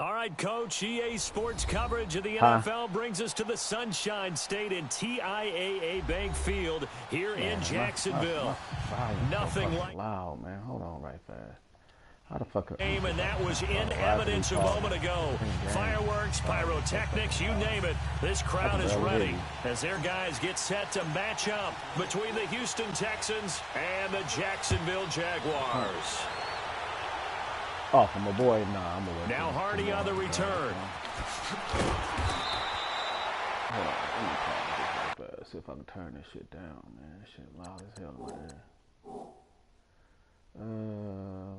All right, Coach, EA Sports coverage of the NFL brings us to the Sunshine State in TIAA Bank Field here in Jacksonville. Nothing like loud, man. Hold on right fast. How the fuck? Game, and that was in evidence a moment ago. Fireworks, pyrotechnics, you name it. This crowd is ready as their guys get set to match up between the Houston Texans and the Jacksonville Jaguars. Oh, from my boy. Nah, I'm away. Now Hardy on the return. Hold on, let me try to get this back. See if I can turn this shit down, man. This shit loud as hell, man.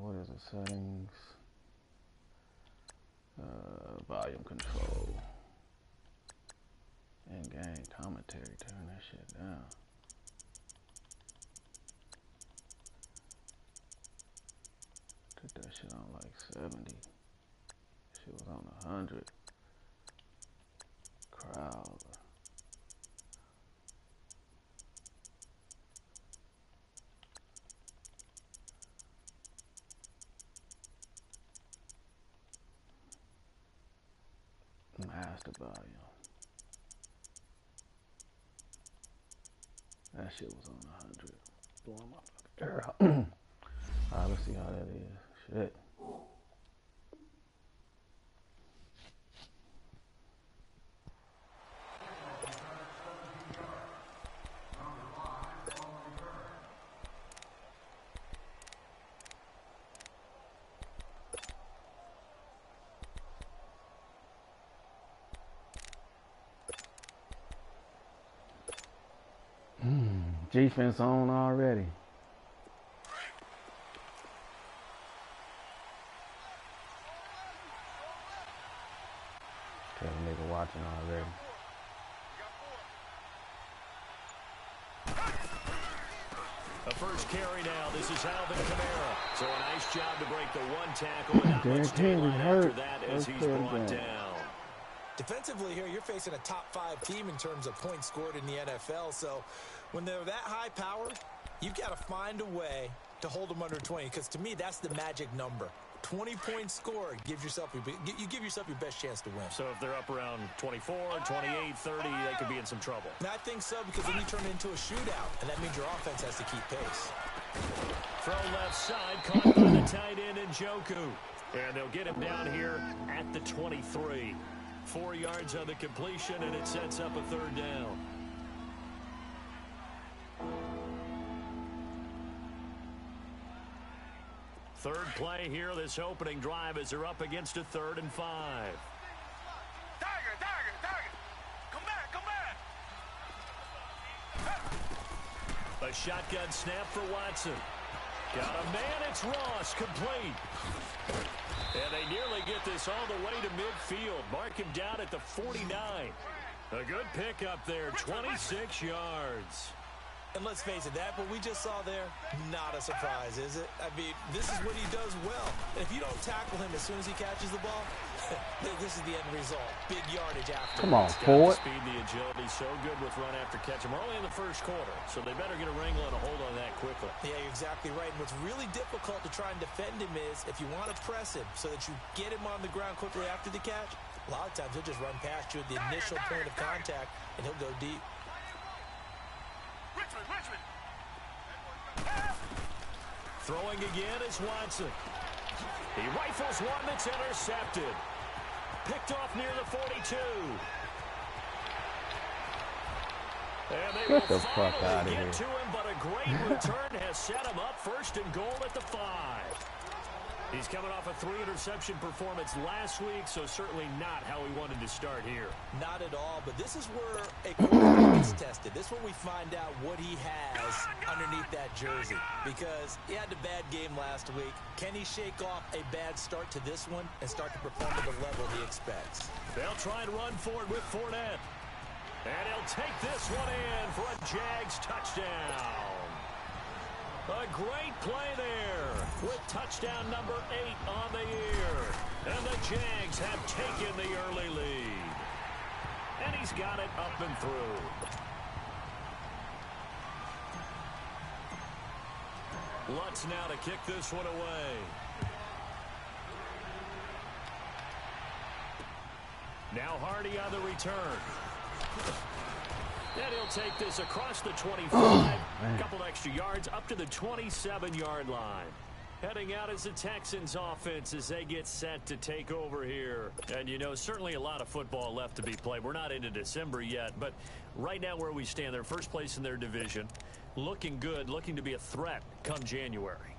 What is it? Settings. Volume control. In-game commentary. Turn that shit down. Took that shit on like 70. Shit was on 100. Crowd. Master volume. That shit was on 100. Blowing my fucking air out. Alright, let's see how that is. Shit. Defense on already. Tell a nigga watching already. The first carry now. This is Alvin Kamara. So a nice job to break the one tackle. And not much daylight after that as he's brought down. Defensively here, you're facing a top-5 team in terms of points scored in the NFL. So when they're that high powered, you've got to find a way to hold them under 20. Because to me, that's the magic number. 20 points scored gives yourself you give yourself your best chance to win. So if they're up around 24, 28, 30, they could be in some trouble. And I think so, because then you turn it into a shootout, and that means your offense has to keep pace. Throw left side, caught by the tight end Njoku. And they'll get him down here at the 23. 4 yards on the completion, and it sets up a third down. Third play here, this opening drive, as they're up against a 3rd and 5. Tiger! Come back! A shotgun snap for Watson. Got a man, it's Ross, complete. And they nearly get this all the way to midfield. Mark him down at the 49. A good pickup there, 26 yards. And let's face it, that what we just saw there, not a surprise, is it? I mean, this is what he does well. And if you don't tackle him as soon as he catches the ball, this is the end result. Big yardage after. Come on, forward. The speed, the agility, so good with run after catch. We're only in the first quarter, so they better get a wrangle and a hold on that quickly. Yeah, you're exactly right. And what's really difficult to try and defend him is if you want to press him so that you get him on the ground quickly after the catch, a lot of times he'll just run past you at the initial point of contact, and he'll go deep. Richmond! Throwing again is Watson. He rifles one that's intercepted. Picked off near the 42. And they Get will the fuck out finally of get here. to him, but a great return has set him up 1st and goal at the 5. He's coming off a 3-interception performance last week, so certainly not how he wanted to start here. Not at all, but this is where a quarterback gets tested. This is where we find out what he has underneath that jersey, because he had a bad game last week. Can he shake off a bad start to this one and start to perform at the level he expects? They'll try and run for it with Fournette. And he'll take this one in for a Jags touchdown. A great play there with touchdown number 8 on the year. And the Jags have taken the early lead. And he's got it up and through. Lutz now to kick this one away. Now Hardy on the return. And he'll take this across the 25. A couple extra yards up to the 27-yard line. Heading out as the Texans offense as they get set to take over here. And, you know, certainly a lot of football left to be played. We're not into December yet, but right now where we stand, they're first place in their division. Looking good, looking to be a threat come January.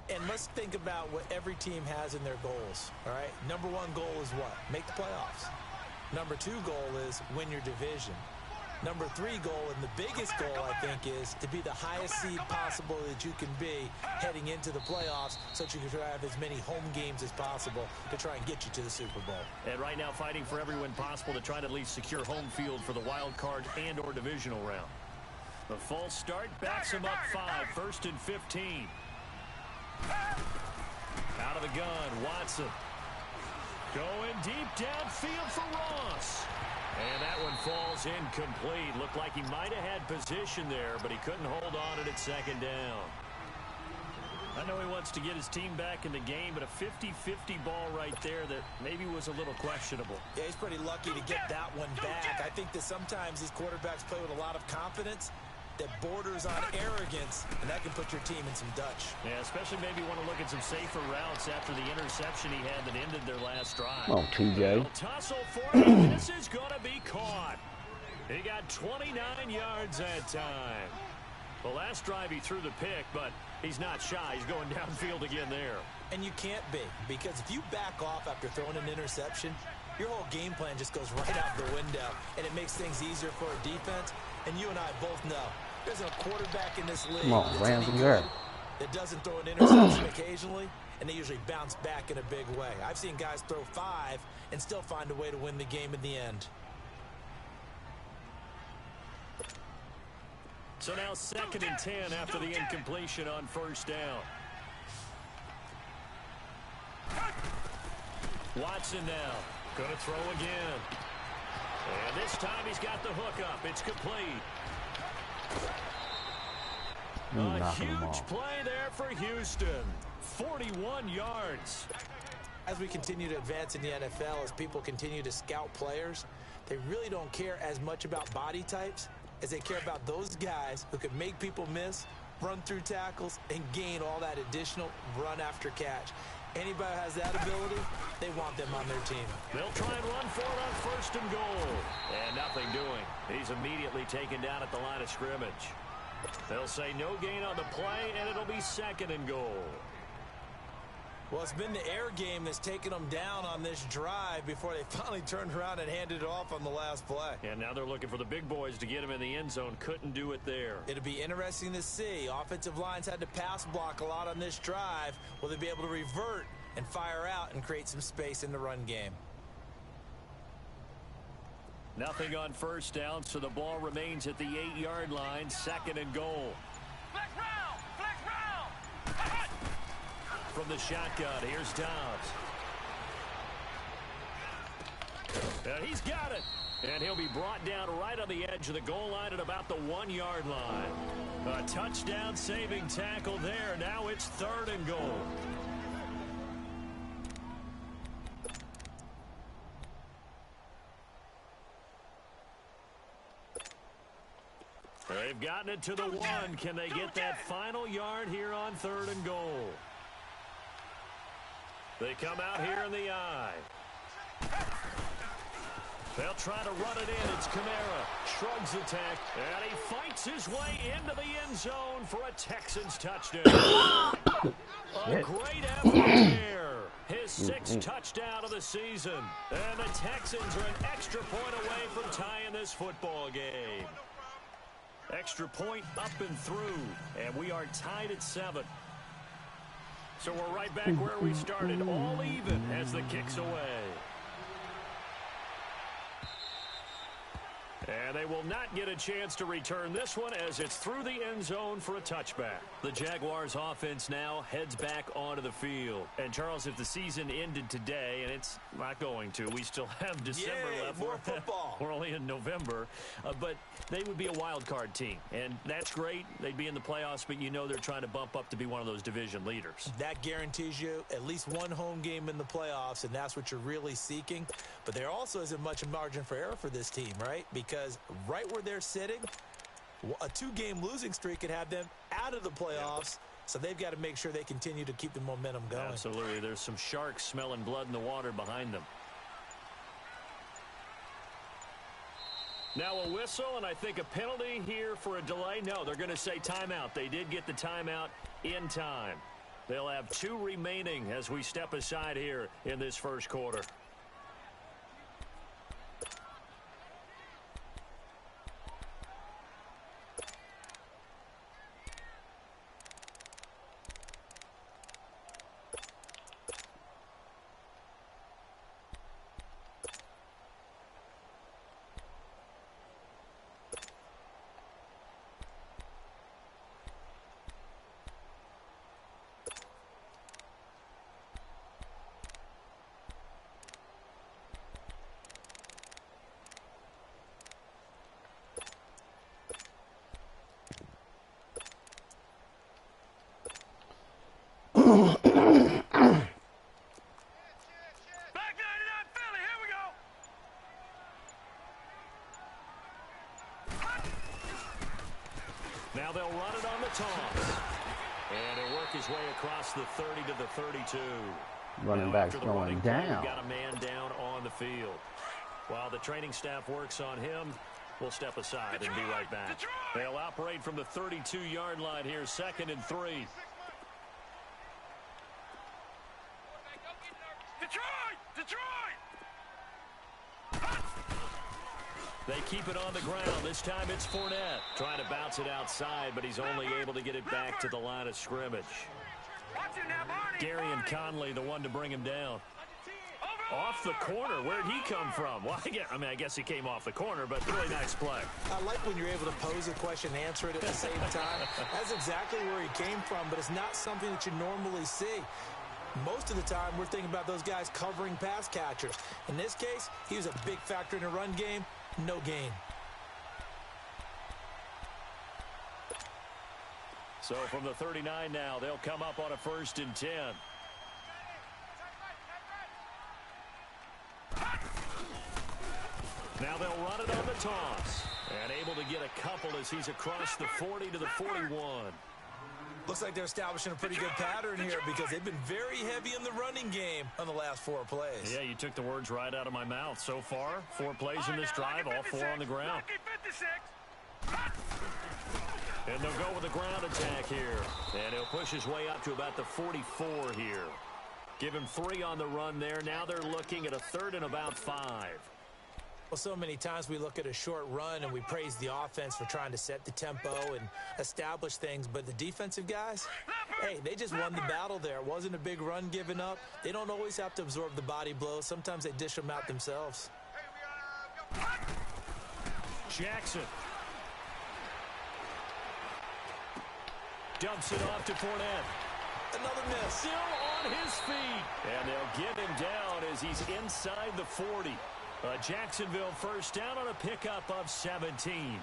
And let's think about what every team has in their goals, all right? Number 1 goal is what? Make the playoffs. Number 2 goal is win your division. Number 3 goal, and the biggest goal, I think, is to be the highest seed possible that you can be heading into the playoffs so that you can have as many home games as possible to try and get you to the Super Bowl. And right now fighting for every win possible to try to at least secure home field for the wild card and or divisional round. The false start backs him up 5, 1st and 15. Out of the gun, Watson. Going deep downfield for Ross. And that one falls incomplete. Looked like he might have had position there, but he couldn't hold on at second down. I know he wants to get his team back in the game, but a 50-50 ball right there that maybe was a little questionable. Yeah, he's pretty lucky to get that one back. I think that sometimes these quarterbacks play with a lot of confidence that borders on arrogance, and that can put your team in some Dutch. Yeah, especially maybe want to look at some safer routes after the interception he had that ended their last drive. Oh, TJ. Tussle for him. This is going to be caught. He got 29 yards that time. The last drive he threw the pick, but he's not shy. He's going downfield again there. And you can't be, because if you back off after throwing an interception, your whole game plan just goes right out the window, and it makes things easier for a defense. And you and I both know there's a quarterback in this league that doesn't throw an interception occasionally, and they usually bounce back in a big way. I've seen guys throw 5 and still find a way to win the game in the end. So now 2nd and 10 after the incompletion on 1st down. Watson now. Going to throw again. And this time he's got the hook up. It's complete. A huge play there for Houston. 41 yards. As we continue to advance in the NFL, as people continue to scout players, they really don't care as much about body types as they care about those guys who can make people miss, run through tackles, and gain all that additional run after catch. Anybody who has that ability, they want them on their team. They'll try and run for it on 1st and goal. And nothing doing. He's immediately taken down at the line of scrimmage. They'll say no gain on the play, and it'll be 2nd and goal. Well, it's been the air game that's taken them down on this drive before they finally turned around and handed it off on the last play. And now they're looking for the big boys to get him in the end zone. Couldn't do it there. It'll be interesting to see. Offensive lines had to pass block a lot on this drive. Will they be able to revert and fire out and create some space in the run game? Nothing on 1st down, so the ball remains at the 8-yard line. 2nd and goal. Flex round! Flex round! From the shotgun, here's Dobbs. And he's got it. And he'll be brought down right on the edge of the goal line at about the 1-yard line. A touchdown-saving tackle there. Now it's 3rd and goal. They've gotten it to the 1. Can they get that final yard here on 3rd and goal? They come out here in the I. They'll try to run it in. It's Kamara. Shrugs the tack. And he fights his way into the end zone for a Texans touchdown. A great effort there. His 6th touchdown of the season. And the Texans are an extra point away from tying this football game. Extra point up and through. And we are tied at 7. So we're right back where we started. All even as the kick's away. And they will not get a chance to return this one as it's through the end zone for a touchback. The Jaguars offense now heads back onto the field. And, Charles, if the season ended today, and it's not going to, we still have December left. More football. We're only in November. But they would be a wild card team. And that's great. They'd be in the playoffs, but you know they're trying to bump up to be one of those division leaders. That guarantees you at least one home game in the playoffs, and that's what you're really seeking. But there also isn't much margin for error for this team, right? Because right where they're sitting, a 2-game losing streak could have them out of the playoffs. So they've got to make sure they continue to keep the momentum going. Absolutely. There's some sharks smelling blood in the water behind them. Now a whistle, and I think a penalty here for a delay. No, they're going to say timeout. They did get the timeout in time. They'll have 2 remaining as we step aside here in this first quarter. Now they'll run it on the toss. And he'll work his way across the 30 to the 32. Running back's going down. Got a man down on the field. While the training staff works on him, we'll step aside and be right back. They'll operate from the 32-yard line here, 2nd and 3. They keep it on the ground. This time it's Fournette trying to bounce it outside, but he's only able to get it back to the line of scrimmage. Gary and Conley, the one to bring him down. Off the corner. Where'd he come from? Well, I guess he came off the corner, but really nice play. I like when you're able to pose a question and answer it at the same time. That's exactly where he came from, but it's not something that you normally see. Most of the time, we're thinking about those guys covering pass catchers. In this case, he was a big factor in the run game. No gain. So from the 39 now, they'll come up on a 1st and 10. Now they'll run it on the toss. And able to get a couple as he's across the 40 to the 41. Looks like they're establishing a pretty good pattern here because they've been very heavy in the running game on the last 4 plays. Yeah, you took the words right out of my mouth. So far, 4 plays in this drive, all 4 on the ground. And they'll go with a ground attack here. And he'll push his way up to about the 44 here. Give him 3 on the run there. Now they're looking at a 3rd and about 5. Well, so many times we look at a short run and we praise the offense for trying to set the tempo and establish things. But the defensive guys, hey, they just won the battle there. It wasn't a big run given up. They don't always have to absorb the body blows. Sometimes they dish them out themselves. Jackson. Dumps it off to Fournette. Another miss. Still on his feet. And they'll get him down as he's inside the 40. Jacksonville first down on a pickup of 17.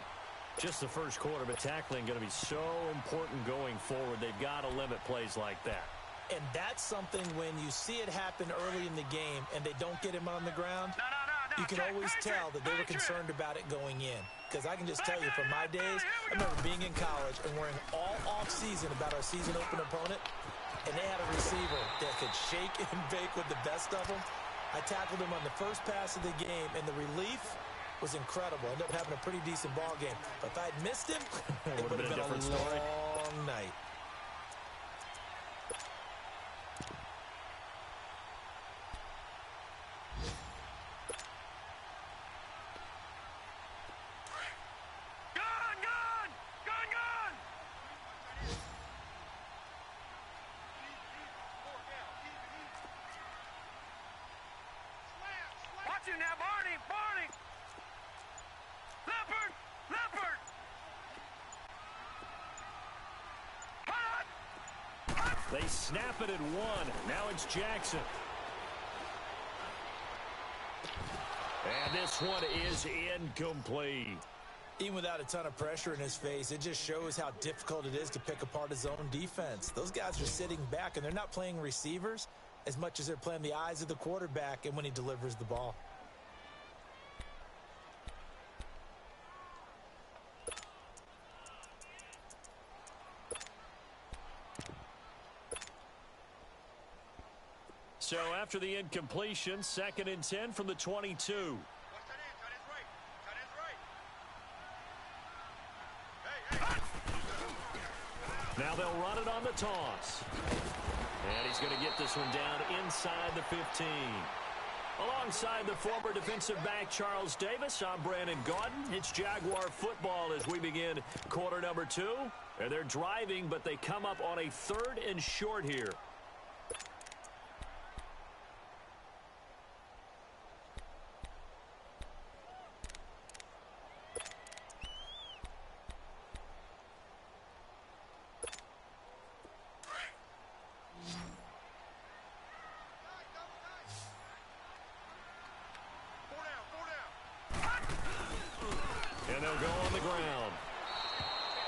Just the first quarter, but tackling going to be so important going forward. They've got to limit plays like that. And that's something when you see it happen early in the game and they don't get him on the ground, you can always tell that they were concerned about it going in. Because I can just tell you from my days, I remember being in college and worrying all off-season about our season open opponent, and they had a receiver that could shake and bake with the best of them. I tackled him on the first pass of the game, and the relief was incredible. Ended up having a pretty decent ball game. But if I'd missed him, it would have been a long night. They snap it at 1. Now it's Jackson. And this one is incomplete. Even without a ton of pressure in his face, it just shows how difficult it is to pick apart his own defense. Those guys are sitting back, and they're not playing receivers as much as they're playing the eyes of the quarterback and when he delivers the ball. So after the incompletion, 2nd and 10 from the 22. Now they'll run it on the toss. And he's going to get this one down inside the 15. Alongside the former defensive back Charles Davis, I'm Brandon Gaudin. It's Jaguar football as we begin quarter number 2. And they're driving, but they come up on a 3rd and short here.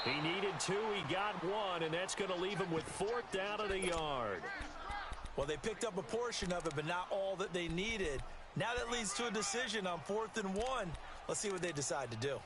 He needed 2, he got 1, and that's going to leave him with 4th down at a yard. Well, they picked up a portion of it, but not all that they needed. Now that leads to a decision on 4th and 1. Let's see what they decide to do.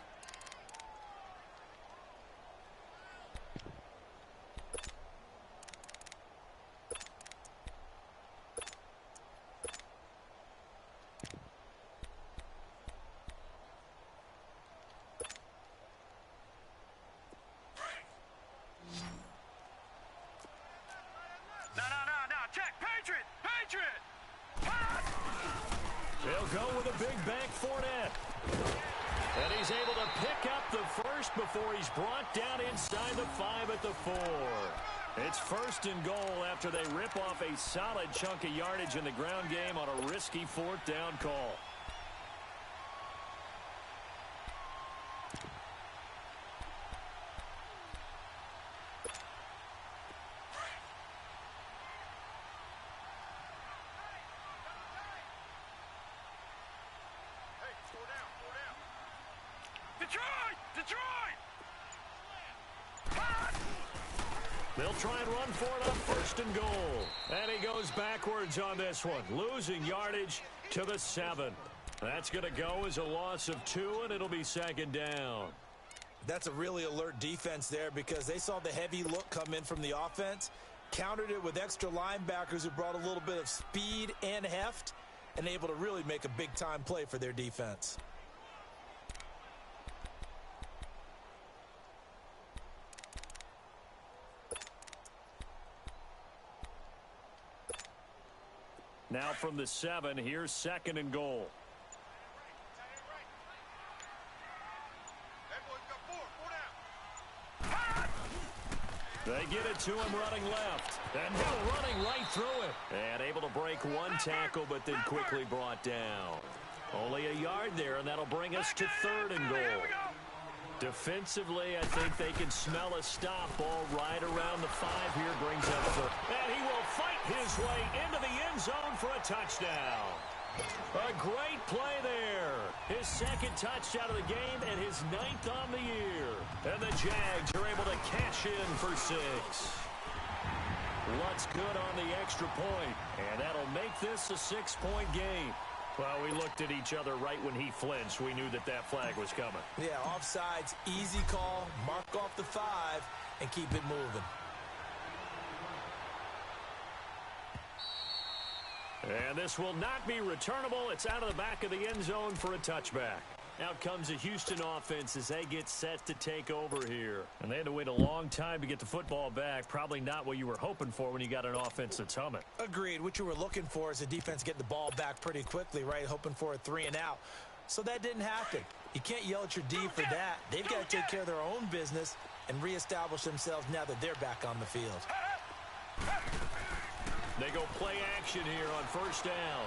They'll go with a big bank Fournette. And he's able to pick up the first before he's brought down inside the 5 at the 4. It's 1st and goal after they rip off a solid chunk of yardage in the ground game on a risky 4th down call. They'll try and run for it on 1st and goal. And he goes backwards on this one, losing yardage to the 7. That's going to go as a loss of 2, and it'll be 2nd down. That's a really alert defense there because they saw the heavy look come in from the offense, countered it with extra linebackers who brought a little bit of speed and heft, and able to really make a big-time play for their defense. Now from the 7, here's 2nd and goal. They get it to him running left. And now running right through it. And able to break 1 tackle, but then quickly brought down. Only a yard there, and that'll bring us to 3rd and goal. Defensively, I think they can smell a stop. Ball right around the 5 here, brings up 3rd. And he will fight his way into the end zone for a touchdown. A great play there. His 2nd touchdown of the game and his 9th on the year. And the Jags are able to cash in for 6. What's good on the extra point? And that'll make this a 6-point game. Well, we looked at each other right when he flinched. We knew that that flag was coming. Yeah, offsides, easy call, mark off the 5, and keep it moving. And this will not be returnable. It's out of the back of the end zone for a touchback. Out comes the Houston offense as they get set to take over here. And they had to wait a long time to get the football back. Probably not what you were hoping for when you got an offense that's humming. Agreed. What you were looking for is the defense getting the ball back pretty quickly, right? Hoping for a 3 and out. So that didn't happen. You can't yell at your D for that. They've got to take care of their own business and reestablish themselves now that they're back on the field. They go play action here on 1st down.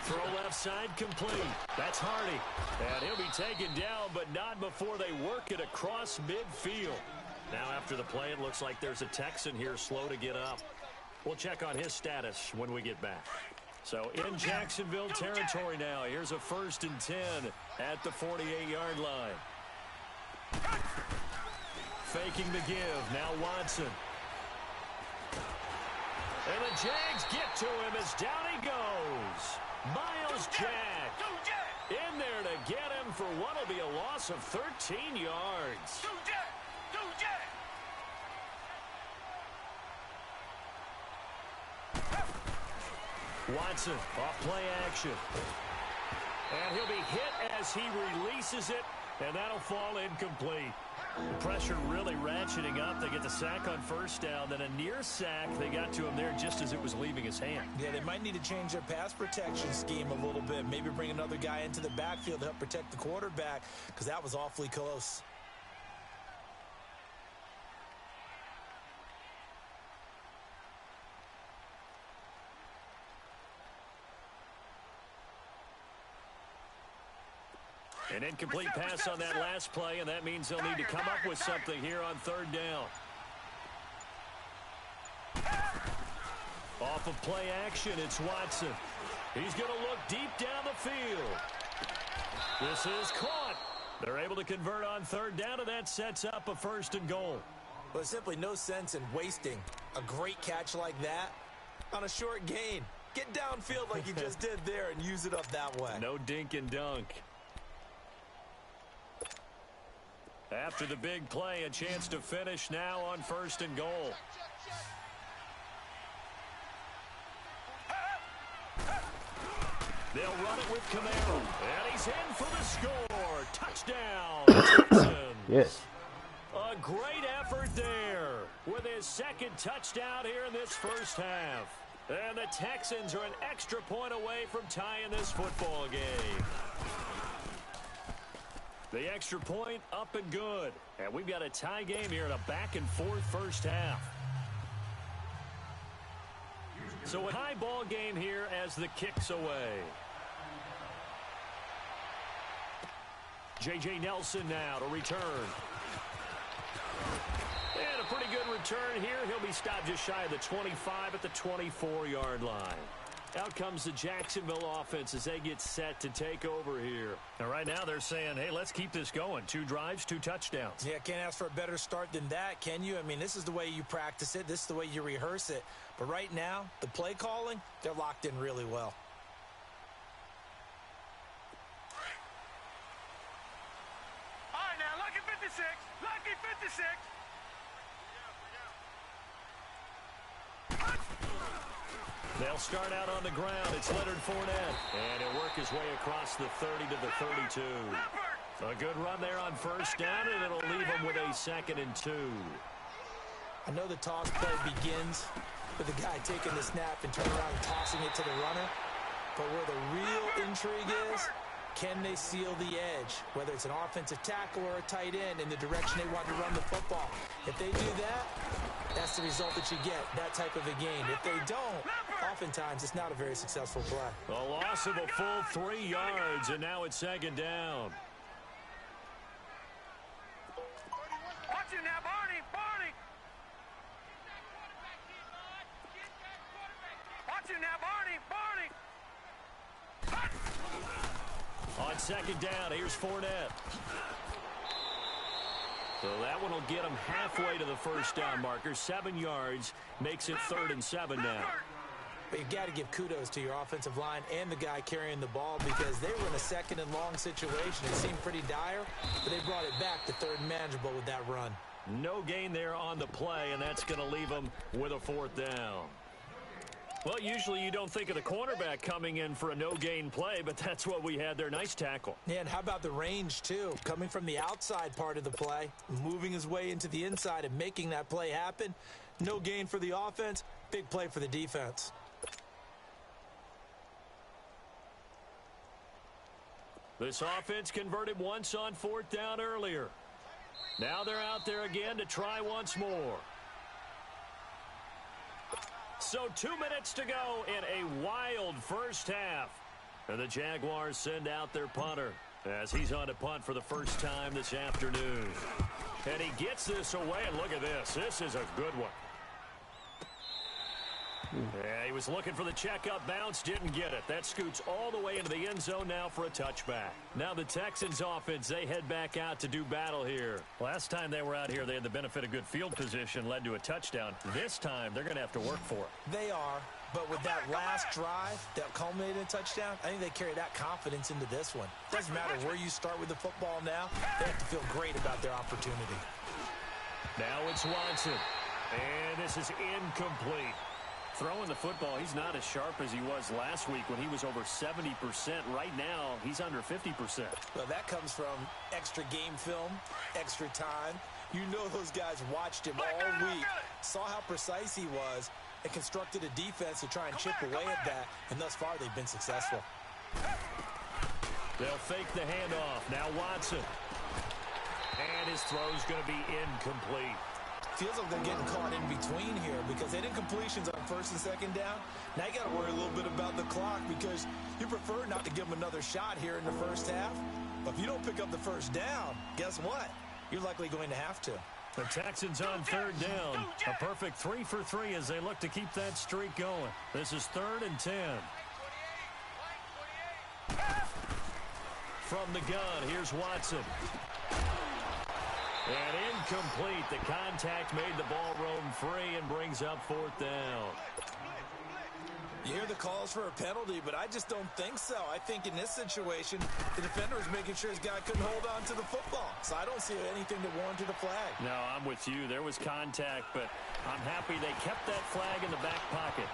Throw left side complete. That's Hardy. And he'll be taken down, but not before they work it across midfield. Now after the play, it looks like there's a Texan here slow to get up. We'll check on his status when we get back. So in Jacksonville territory now. Here's a 1st and 10 at the 48-yard line. Faking the give. Now Watson. And the Jags get to him as down he goes. Miles Jack in there to get him for what will be a loss of 13 yards. Watson off play action. And he'll be hit as he releases it, and that'll fall incomplete. The pressure really ratcheting up. They get the sack on 1st down, then a near sack. They got to him there just as it was leaving his hand. Yeah, they might need to change their pass protection scheme a little bit. Maybe bring another guy into the backfield to help protect the quarterback, because that was awfully close. An incomplete pass on that last play, and that means they'll need to come up with something here on 3rd down. Off of play action, it's Watson. He's going to look deep down the field. This is caught. They're able to convert on 3rd down, and that sets up a 1st and goal. Well, there's simply no sense in wasting a great catch like that on a short gain. Get downfield like you just did there and use it up that way. No dink and dunk. After the big play, a chance to finish now on 1st and goal. They'll run it with Camaro, and he's in for the score. Touchdown, Texans. Yes. A great effort there with his 2nd touchdown here in this 1st half. And the Texans are an extra point away from tying this football game. The extra point up and good. And we've got a tie game here in a back-and-forth 1st half. So a high ball game here as the kick's away. J.J. Nelson now to return. And a pretty good return here. He'll be stopped just shy of the 25 at the 24-yard line. Out comes the Jacksonville offense as they get set to take over here. And right now they're saying, hey, let's keep this going. 2 drives, 2 touchdowns. Yeah, can't ask for a better start than that, can you? I mean, this is the way you practice it. This is the way you rehearse it. But right now, the play calling, they're locked in really well. All right, now, lucky 56. Lucky 56. They'll start out on the ground. It's Leonard Fournette. And he'll work his way across the 30 to the 32. A good run there on 1st down, and it'll leave him with a 2nd and 2. I know the toss play begins with the guy taking the snap and turning around and tossing it to the runner. But where the real intrigue is, can they seal the edge? Whether it's an offensive tackle or a tight end in the direction they want to run the football. If they do that, that's the result that you get, that type of a gain. If they don't, oftentimes it's not a very successful play. A loss of a full 3 yards, and now it's 2nd down. Watch it now, Barney. Barney. Watch it now, Barney. Barney. On 2nd down, here's Fournette. So that one will get him halfway to the 1st down marker. 7 yards makes it 3rd and 7 now. But you've got to give kudos to your offensive line and the guy carrying the ball because they were in a 2nd and long situation. It seemed pretty dire, but they brought it back to 3rd and manageable with that run. No gain there on the play, and that's going to leave them with a 4th down. Well, usually you don't think of the cornerback coming in for a no-gain play, but that's what we had there. Nice tackle. Yeah, and how about the range, too? Coming from the outside part of the play, moving his way into the inside and making that play happen. No gain for the offense, big play for the defense. This offense converted once on 4th down earlier. Now they're out there again to try once more. So 2 minutes to go in a wild 1st half. And the Jaguars send out their punter. as he's on to punt for the first time this afternoon. And he gets this away, and look at this. This is a good one. Yeah, he was looking for the checkup bounce, didn't get it. That scoots all the way into the end zone now for a touchback. Now the Texans offense, they head back out to do battle here. Last time they were out here, they had the benefit of good field position, led to a touchdown. This time, they're going to have to work for it. They are, but with that last drive that culminated in a touchdown, I think they carry that confidence into this one. Doesn't matter where you start with the football now, they have to feel great about their opportunity. Now it's Watson, and this is incomplete. Throwing the football, he's not as sharp as he was last week when he was over 70%. Right now, he's under 50%. Well, that comes from extra game film, extra time. You know those guys watched him all week, saw how precise he was, and constructed a defense to try and chip away at that, and thus far they've been successful. They'll fake the handoff. Now Watson. And his throw's going to be incomplete. Feels like they're getting caught in between here because they did incompletions on first and second down. Now you got to worry a little bit about the clock because you prefer not to give them another shot here in the first half. But if you don't pick up the first down, guess what? You're likely going to have to. The Texans on third down. A perfect 3 for 3 as they look to keep that streak going. This is 3rd and 10. From the gun, here's Watson. And incomplete. The contact made the ball roam free and brings up 4th down. You hear the calls for a penalty, but I just don't think so. I think in this situation, the defender is making sure his guy couldn't hold on to the football. So I don't see anything that warranted a flag. No, I'm with you. There was contact, but I'm happy they kept that flag in the back pocket.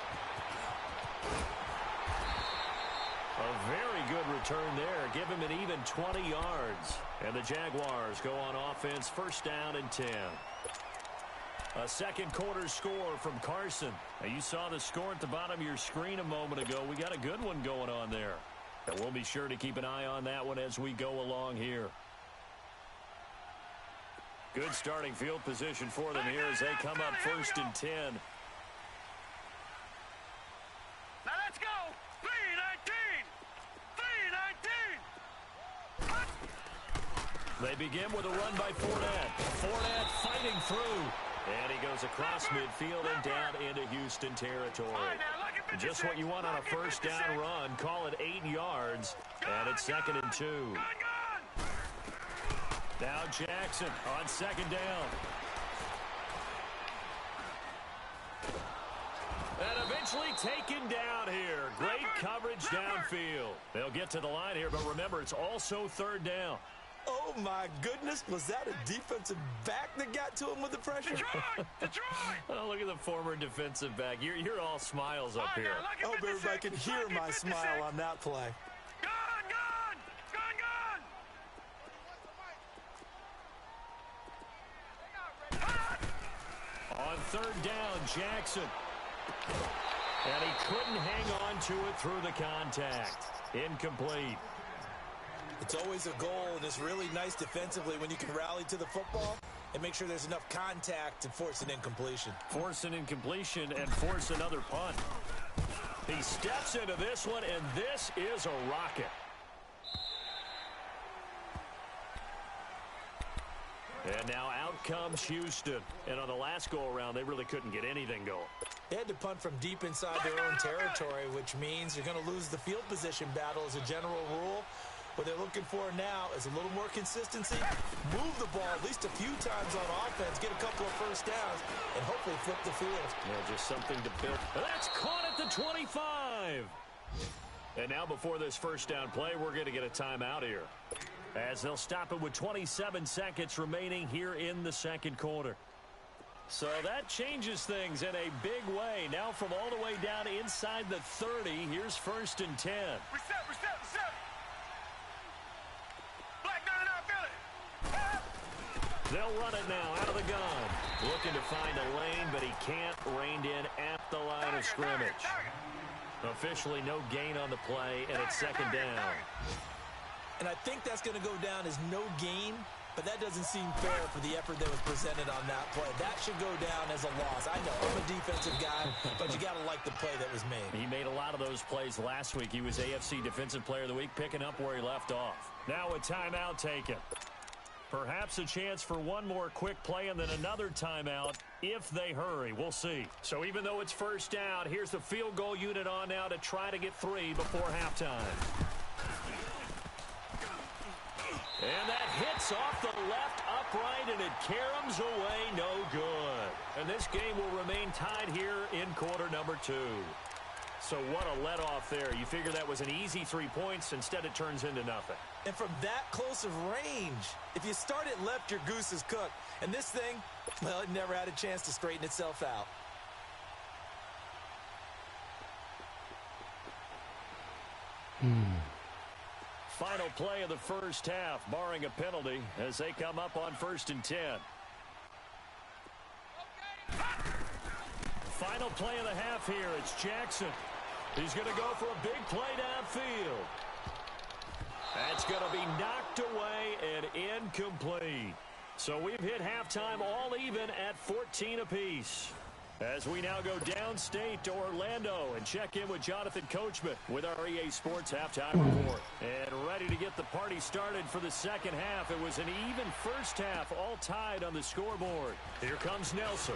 A very good return there. Give him an even 20 yards. And the Jaguars go on offense, 1st down and 10. A second quarter score from Carson. Now, you saw the score at the bottom of your screen a moment ago. We got a good one going on there. And we'll be sure to keep an eye on that one as we go along here. Good starting field position for them here as they come up 1st and 10. Now let's go. 3-19. They begin with a run by Fournette. Fournette fighting through. And he goes across midfield and down into Houston territory. Just what you want on a 1st down run. Call it 8 yards. And it's 2nd and 2. Now Jackson on 2nd down. And eventually taken down here. Great coverage downfield. They'll get to the line here, but remember, it's also 3rd down. Oh, my goodness. Was that a defensive back that got to him with the pressure? Oh, look at the former defensive back. You're all smiles up here. I hope everybody can hear my smile on that play. On 3rd down, Jackson. And he couldn't hang on to it through the contact. Incomplete. It's always a goal, and it's really nice defensively when you can rally to the football and make sure there's enough contact to force an incompletion. Force an incompletion and force another punt. He steps into this one, and this is a rocket. And now out comes Houston. And on the last go-around, they really couldn't get anything going. They had to punt from deep inside their own territory, which means you're going to lose the field position battle as a general rule. What they're looking for now is a little more consistency, move the ball at least a few times on offense, get a couple of 1st downs, and hopefully flip the field. Yeah, just something to build. That's caught at the 25. And now before this 1st down play, we're going to get a timeout here, as they'll stop it with 27 seconds remaining here in the 2nd quarter. So that changes things in a big way. Now from all the way down inside the 30, here's 1st and 10. Reset. They'll run it now out of the gun. Looking to find a lane, but he can't. Reined in at the line of scrimmage. Officially no gain on the play, and it's 2nd down. And I think that's going to go down as no gain, but that doesn't seem fair for the effort that was presented on that play. That should go down as a loss. I know I'm a defensive guy, but you got to like the play that was made. He made a lot of those plays last week. He was AFC Defensive Player of the Week, picking up where he left off. Now a timeout taken. Perhaps a chance for one more quick play and then another timeout if they hurry. We'll see. So even though it's first down, here's the field goal unit on now to try to get 3 before halftime. And that hits off the left upright, and it caroms away, no good. And this game will remain tied here in quarter number 2. So what a let-off there. You figure that was an easy 3 points. Instead, it turns into nothing. And from that close of range, if you start it left, your goose is cooked. And this thing, well, it never had a chance to straighten itself out. Final play of the first half, barring a penalty, as they come up on 1st and 10. Final play of the half here. It's Jackson. He's going to go for a big play downfield. That's going to be knocked away and incomplete. So we've hit halftime all even at 14 apiece. As we now go downstate to Orlando and check in with Jonathan Coachman with our EA Sports Halftime Report. And ready to get the party started for the second half. It was an even first half, all tied on the scoreboard. Here comes Nelson.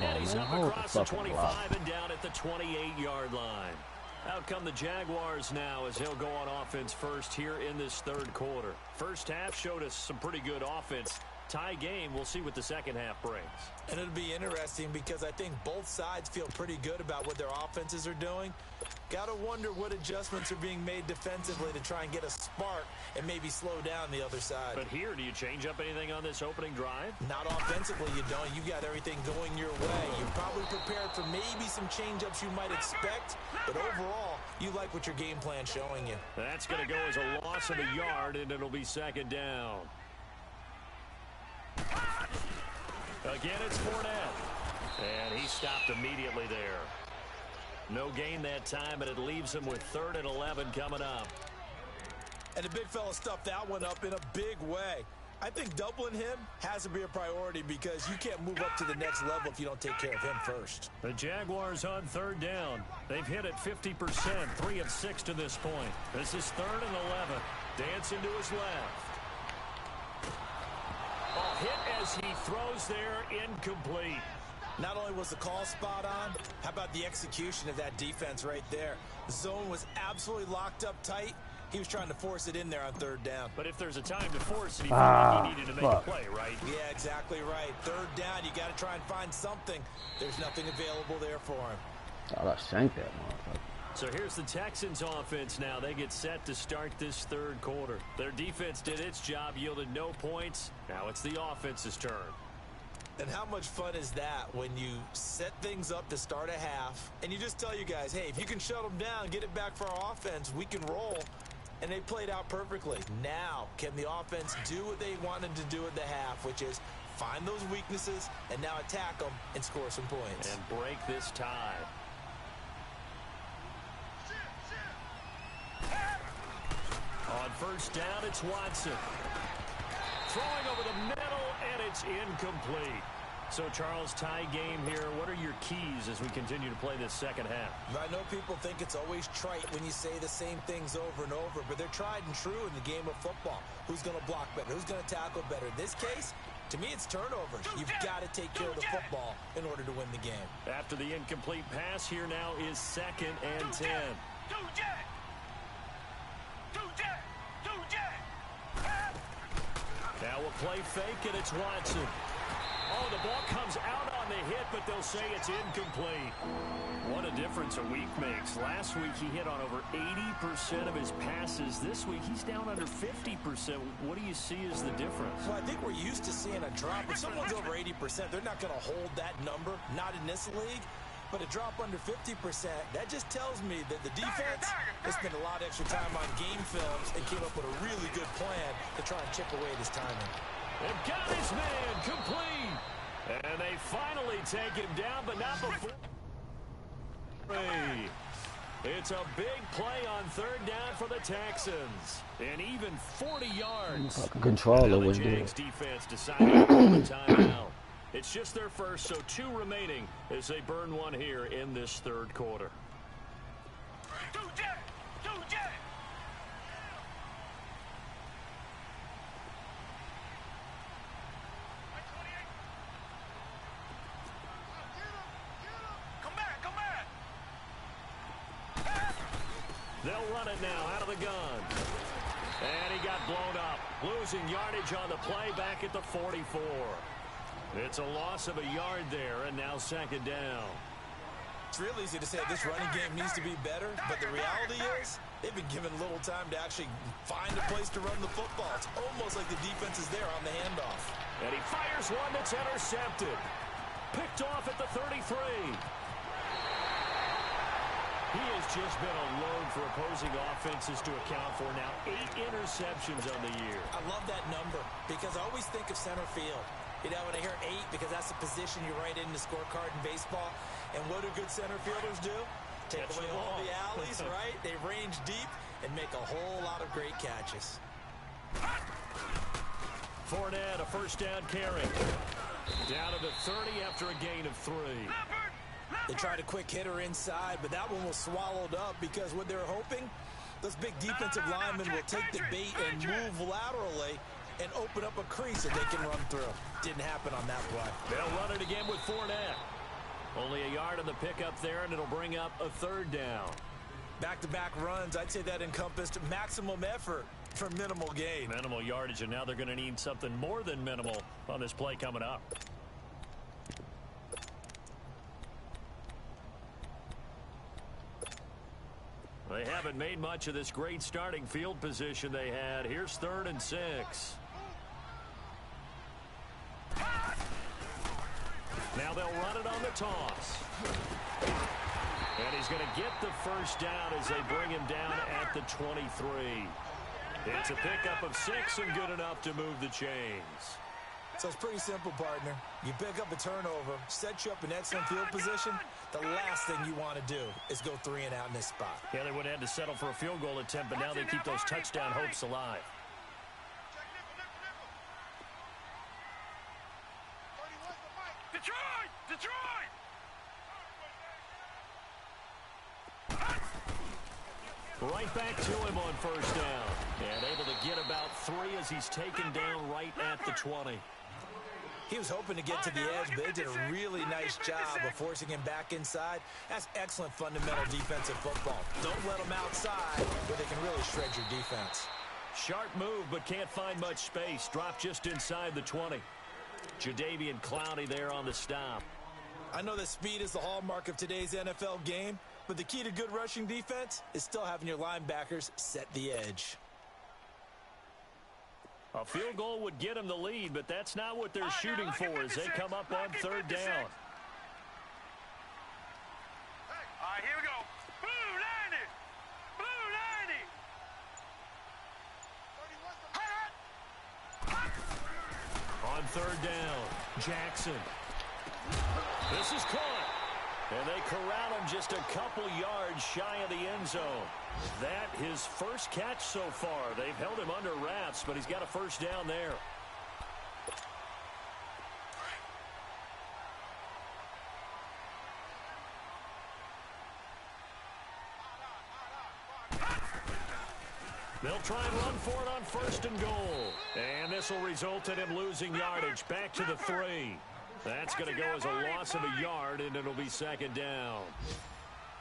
And he's up across the 25 and down at the 28-yard line. Out come the Jaguars now as he'll go on offense first here in this third quarter. First half showed us some pretty good offense. Tie game, we'll see what the second half brings. And it'll be interesting because I think both sides feel pretty good about what their offenses are doing. Got to wonder what adjustments are being made defensively to try and get a spark and maybe slow down the other side. But here, do you change up anything on this opening drive? Not offensively, you don't. You got everything going your way. You're probably prepared for maybe some change-ups you might expect, but overall, you like what your game plan's showing you. That's going to go as a loss of a yard, and it'll be second down. Again, it's Fournette. And he stopped immediately there. No gain that time, and it leaves him with 3rd and 11 coming up. And the big fella stuffed that one up in a big way. I think doubling him has to be a priority because you can't move up to the next level if you don't take care of him first. The Jaguars on 3rd down. They've hit it 50%, 3 of 6 to this point. This is 3rd and 11. Dancing to his left. A hit as he throws there, incomplete. Not only was the call spot on, how about the execution of that defense right there? The zone was absolutely locked up tight. He was trying to force it in there on 3rd down. But if there's a time to force it, he felt like he needed to make a play, right? Yeah, exactly right. 3rd down, you got to try and find something. There's nothing available there for him. Oh, I sank that motherfucker. So here's the Texans offense now. They get set to start this third quarter. Their defense did its job, yielded no points. Now it's the offense's turn. And how much fun is that when you set things up to start a half and you just tell you guys, hey, if you can shut them down, get it back for our offense, we can roll. And they played out perfectly. Now, can the offense do what they wanted to do at the half, which is find those weaknesses and now attack them and score some points. And break this tie. On 1st down, it's Watson. Throwing over the middle, and it's incomplete. So, Charles, tie game here. What are your keys as we continue to play this second half? I know people think it's always trite when you say the same things over and over, but they're tried and true in the game of football. Who's going to block better? Who's going to tackle better? In this case, to me, it's turnovers. You've got to take care of the football in order to win the game. After the incomplete pass, here now is 2nd and 10. Now we'll play fake, and it's Watson. Oh, the ball comes out on the hit, but they'll say it's incomplete. What a difference a week makes. Last week, he hit on over 80% of his passes. This week, he's down under 50%. What do you see as the difference? Well, I think we're used to seeing a drop. If someone's over 80%, they're not going to hold that number, not in this league. But a drop under 50%, that just tells me that the defense has spent a lot of extra time on game films and came up with a really good plan to try and chip away at his timing. They've got his man complete. And they finally take him down, but not before. It's a big play on third down for the Texans. And even 40 yards. Fucking controller was the good. Jags defense decided to call the timeout. It's just their first, so 2 remaining as they burn one here in this third quarter. Two jet! Two jet! Come back, come back! They'll run it now out of the gun. And he got blown up. Losing yardage on the play back at the 44. It's a loss of a yard there, and now second down. It's real easy to say this running game needs to be better, but the reality is they've been given little time to actually find a place to run the football. It's almost like the defense is there on the handoff. And he fires one that's intercepted. Picked off at the 33. He has just been a load for opposing offenses to account for now. 8 interceptions on the year. I love that number because I always think of center field. You know, when I hear 8, because that's the position you write in the scorecard in baseball. And what do good center fielders do? Take away all the alleys, right? They range deep and make a whole lot of great catches. Fournette, a first down carry. Down to the 30 after a gain of 3. They tried a quick hitter inside, but that one was swallowed up because what they're hoping, those big defensive linemen will take the bait and move laterally and open up a crease that they can run through. Didn't happen on that play. They'll run it again with Fournette. Only a yard on the pickup there, and it'll bring up a third down. Back-to-back runs, I'd say that encompassed maximum effort for minimal gain. Minimal yardage, and now they're going to need something more than minimal on this play coming up. They haven't made much of this great starting field position they had. Here's 3rd and 6. Now they'll run it on the toss. And he's going to get the first down as they bring him down at the 23. It's a pickup of 6 and good enough to move the chains. So it's pretty simple, partner. You pick up a turnover, set you up in excellent field position. The last thing you want to do is go 3 and out in this spot. Yeah, they would have had to settle for a field goal attempt, but now they keep those touchdown hopes alive. Detroit! Detroit! Right back to him on first down. And able to get about 3 as he's taken down right at the 20. He was hoping to get to the edge, but they did a really nice job of forcing him back inside. That's excellent fundamental defensive football. Don't let them outside where they can really shred your defense. Sharp move, but can't find much space. Dropped just inside the 20. Jadeveon Clowney there on the stop. I know that speed is the hallmark of today's NFL game, but the key to good rushing defense is still having your linebackers set the edge. A field goal would get them the lead, but that's not what they're shooting for as they come up on 3rd down. All right, here we go. Blue 90! Blue 90! On 3rd down, Jackson. This is caught. And they corral him just a couple yards shy of the end zone. That his first catch so far. They've held him under wraps, but he's got a first down there. They'll try and run for it on 1st and goal. And this will result in him losing yardage. Back to the 3. That's going to go as a loss of a yard, and it'll be 2nd down.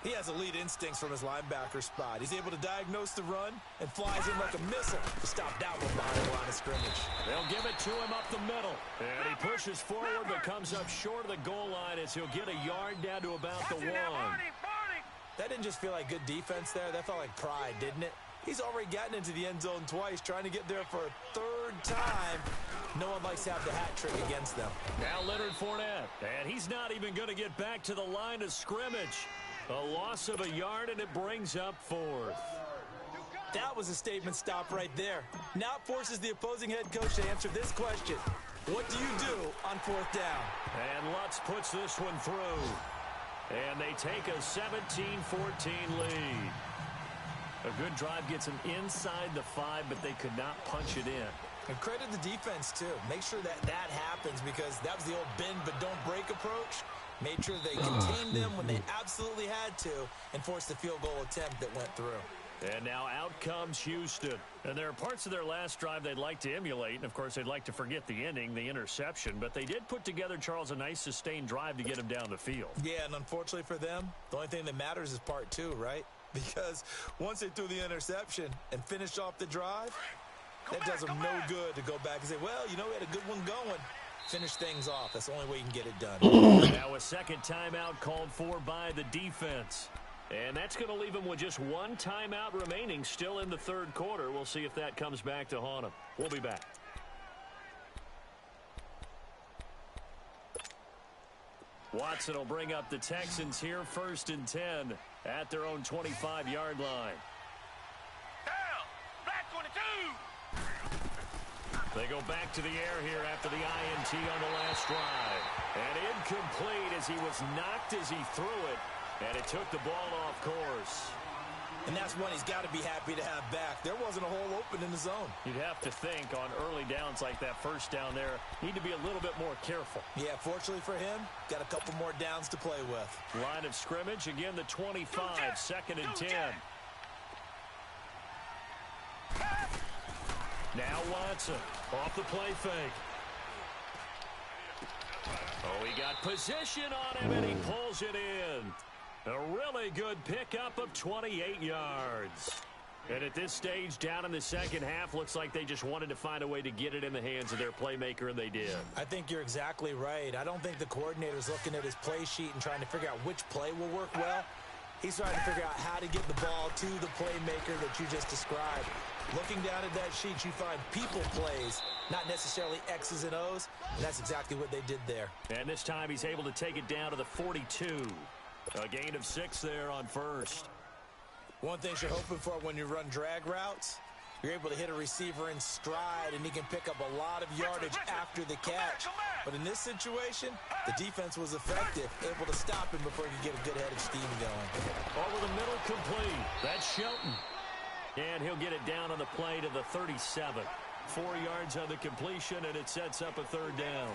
He has elite instincts from his linebacker spot. He's able to diagnose the run and flies in like a missile to stop that one behind the line of scrimmage. They'll give it to him up the middle. And he pushes forward but comes up short of the goal line as he'll get a yard down to about the 1. That didn't just feel like good defense there. That felt like pride, didn't it? He's already gotten into the end zone twice, trying to get there for a 3rd time. No one likes to have the hat trick against them. Now Leonard Fournette. And he's not even going to get back to the line of scrimmage. A loss of a yard, and it brings up 4th. That was a statement stop right there. Now it forces the opposing head coach to answer this question. What do you do on 4th down? And Lutz puts this one through. And they take a 17-14 lead. A good drive gets them inside the 5, but they could not punch it in. And credit the defense, too. Make sure that happens because that was the old bend but don't break approach. Made sure they contained them when they absolutely had to and forced the field goal attempt that went through. And now out comes Houston. And there are parts of their last drive they'd like to emulate. And, of course, they'd like to forget the ending, the interception. But they did put together, Charles, a nice sustained drive to get him down the field. Yeah, and unfortunately for them, the only thing that matters is part 2, right? Because once they threw the interception and finished off the drive, that does them no good to go back and say, well, you know, we had a good one going. Finish things off. That's the only way you can get it done. Now a second timeout called for by the defense. And that's going to leave them with just one timeout remaining still in the third quarter. We'll see if that comes back to haunt them. We'll be back. Watson will bring up the Texans here, 1st and 10 at their own 25-yard line. Down. Black 22. They go back to the air here after the INT on the last drive. And incomplete as he was knocked as he threw it. And it took the ball off course. And that's one he's got to be happy to have back. There wasn't a hole open in the zone. You'd have to think on early downs like that first down there, need to be a little bit more careful. Yeah, fortunately for him, got a couple more downs to play with. Line of scrimmage, again the 25, 2nd and 10. Now Watson, off the play fake. Oh, he got position on him, and he pulls it in. A really good pickup of 28 yards. And at this stage, down in the second half, looks like they just wanted to find a way to get it in the hands of their playmaker, and they did. I think you're exactly right. I don't think the coordinator's looking at his play sheet and trying to figure out which play will work well. He's trying to figure out how to get the ball to the playmaker that you just described. Looking down at that sheet, you find people plays, not necessarily X's and O's, and that's exactly what they did there. And this time he's able to take it down to the 42. A gain of 6 there on first. One thing you're hoping for when you run drag routes, you're able to hit a receiver in stride, and he can pick up a lot of yardage after the catch. But in this situation, the defense was effective, able to stop him before he could get a good head of steam going. Over the middle, complete. That's Shelton. And he'll get it down on the play to the 37. 4 yards on the completion, and it sets up a 3rd down.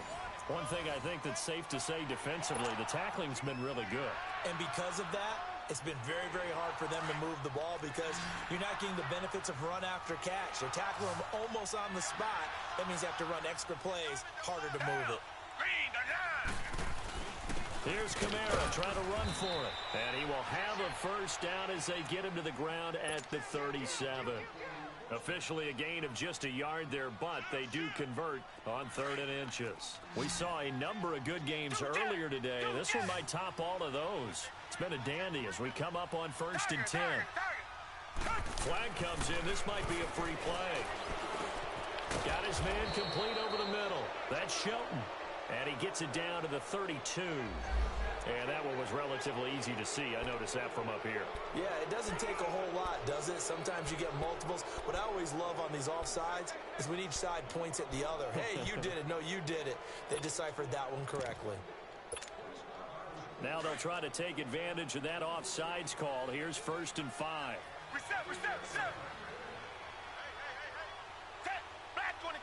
One thing I think that's safe to say defensively, the tackling's been really good. And because of that, it's been very, very hard for them to move the ball because you're not getting the benefits of run after catch. They're tackling them almost on the spot. That means you have to run extra plays, harder to move it. Here's Kamara trying to run for it. And he will have a 1st down as they get him to the ground at the 37. Officially a gain of just a yard there, but they do convert on 3rd and inches. We saw a number of good games earlier today. This one might top all of those. It's been a dandy as we come up on 1st and 10. Flag comes in. This might be a free play. Got his man complete over the middle. That's Shelton. And he gets it down to the 32. And that one was relatively easy to see. I noticed that from up here. Yeah, it doesn't take a whole lot, does it? Sometimes you get multiples. What I always love on these offsides is when each side points at the other. Hey, you did it. No, you did it. They deciphered that one correctly. Now they'll try to take advantage of that offsides call. Here's 1st and 5. Reset. Set. Black 22.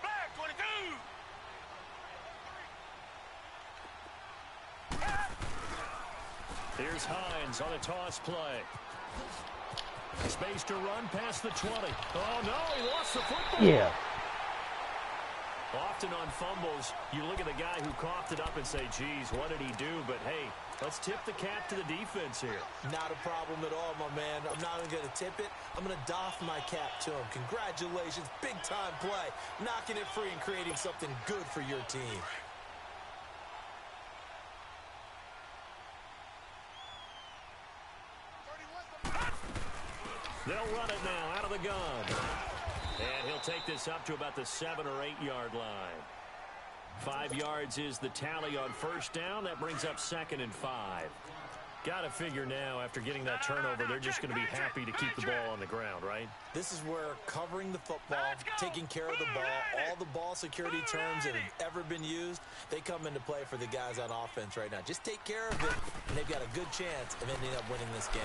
Black 22. Here's Hines on a toss play. Space to run past the 20. Oh, no, he lost the football. Yeah. Often on fumbles, you look at the guy who coughed it up and say, geez, what did he do? But, hey, let's tip the cap to the defense here. Not a problem at all, my man. I'm not even going to tip it. I'm going to doff my cap to him. Congratulations, big-time play. Knocking it free and creating something good for your team. They'll run it now out of the gun. And he'll take this up to about the 7 or 8 yard line. 5 yards is the tally on 1st down. That brings up 2nd and 5. Got to figure now, after getting that turnover, they're just going to be happy to keep the ball on the ground, right? This is where covering the football, taking care of the ball, all the ball security terms that have ever been used, they come into play for the guys on offense right now. Just take care of it, and they've got a good chance of ending up winning this game.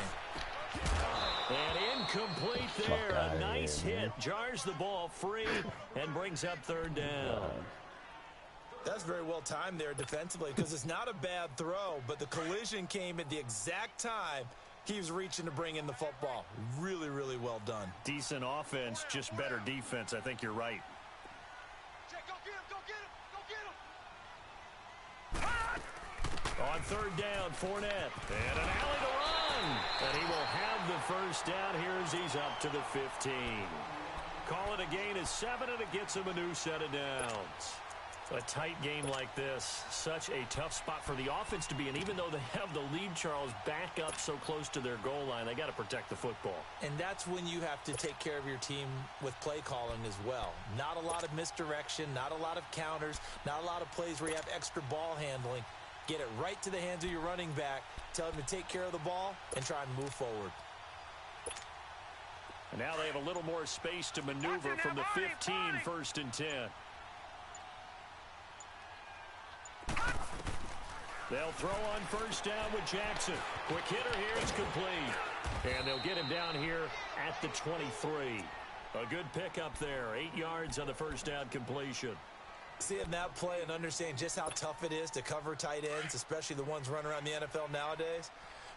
And incomplete there. A nice hit. Jars the ball free and brings up third down. That's very well timed there defensively because it's not a bad throw, but the collision came at the exact time he was reaching to bring in the football. Really, really well done. Decent offense, just better defense. I think you're right. Go get him, go get him. On third down, Fournette. And an alley to run. And he will have the first down here as he's up to the 15. Call it a gain of 7, and it gets him a new set of downs. A tight game like this, such a tough spot for the offense to be in. Even though they have the lead, Charles, back up so close to their goal line, they got to protect the football. And that's when you have to take care of your team with play calling as well. Not a lot of misdirection, not a lot of counters, not a lot of plays where you have extra ball handling. Get it right to the hands of your running back, tell him to take care of the ball, and try and move forward. And now they have a little more space to maneuver from the 15, 1st and 10. They'll throw on first down with Jackson. Quick hitter here is complete. And they'll get him down here at the 23. A good pickup there. 8 yards on the first down completion. Seeing that play and understanding just how tough it is to cover tight ends, especially the ones running around the NFL nowadays,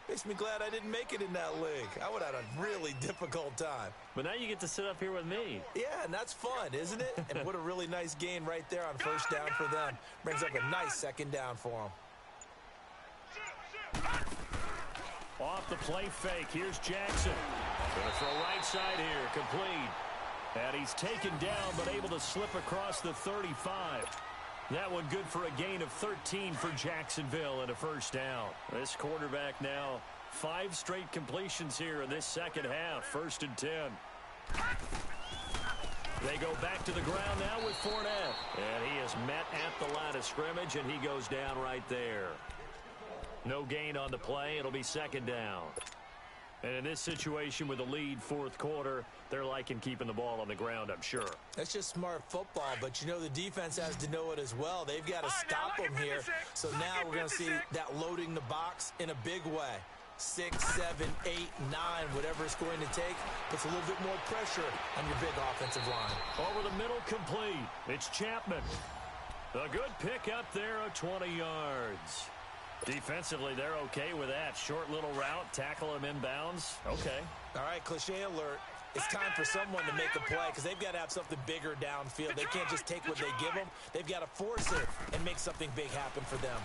makes me glad I didn't make it in that league. I would have had a really difficult time. But now you get to sit up here with me. Yeah, and that's fun, isn't it? And what a really nice gain right there on first down for them. Brings up a nice second down for them. Off the play fake. Here's Jackson. Going to throw right side here. Complete. And he's taken down but able to slip across the 35. That one good for a gain of 13 for Jacksonville and a first down. This quarterback now 5 straight completions here in this second half. 1st and 10. They go back to the ground now with Fournette. And he is met at the line of scrimmage, and he goes down right there. No gain on the play. It'll be second down. And in this situation with the lead 4th quarter, they're liking keeping the ball on the ground, I'm sure. That's just smart football, but you know the defense has to know it as well. They've got to stop them here. So now we're going to see that loading the box in a big way. 6, 7, 8, 9, whatever it's going to take, puts a little bit more pressure on your big offensive line. Over the middle, complete. It's Chapman. A good pick up there of 20 yards. Defensively, they're okay with that. Short little route, tackle him inbounds. Okay. All right, cliche alert. It's time for someone to make a play because they've got to have something bigger downfield. They can't just take what they give them. They've got to force it and make something big happen for them.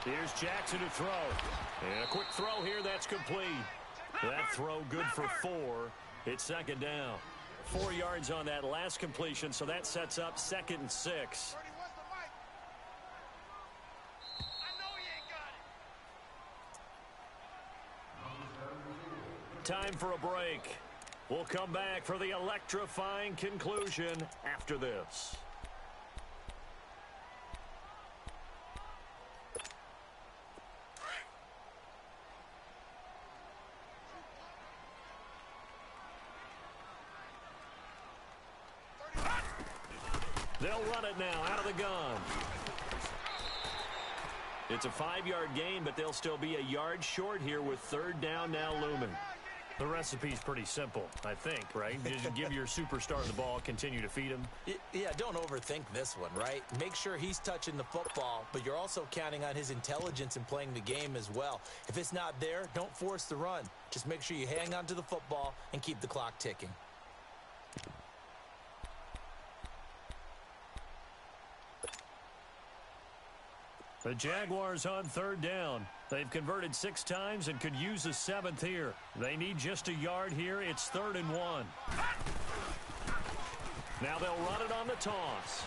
Here's Jackson to throw. And a quick throw here, that's complete. That throw good for 4. It's second down. 4 yards on that last completion, so that sets up 2nd and 6. Time for a break. We'll come back for the electrifying conclusion after this. They'll run it now out of the gun. It's a 5-yard gain, but they'll still be a yard short here with third down now looming. The recipe's pretty simple, I think, right? Just give your superstar the ball, continue to feed him. Yeah, don't overthink this one, right? Make sure he's touching the football, but you're also counting on his intelligence in playing the game as well. If it's not there, don't force the run. Just make sure you hang on to the football and keep the clock ticking. The Jaguars on third down. They've converted 6 times and could use a 7th here. They need just a yard here. It's 3rd and 1. Now they'll run it on the toss.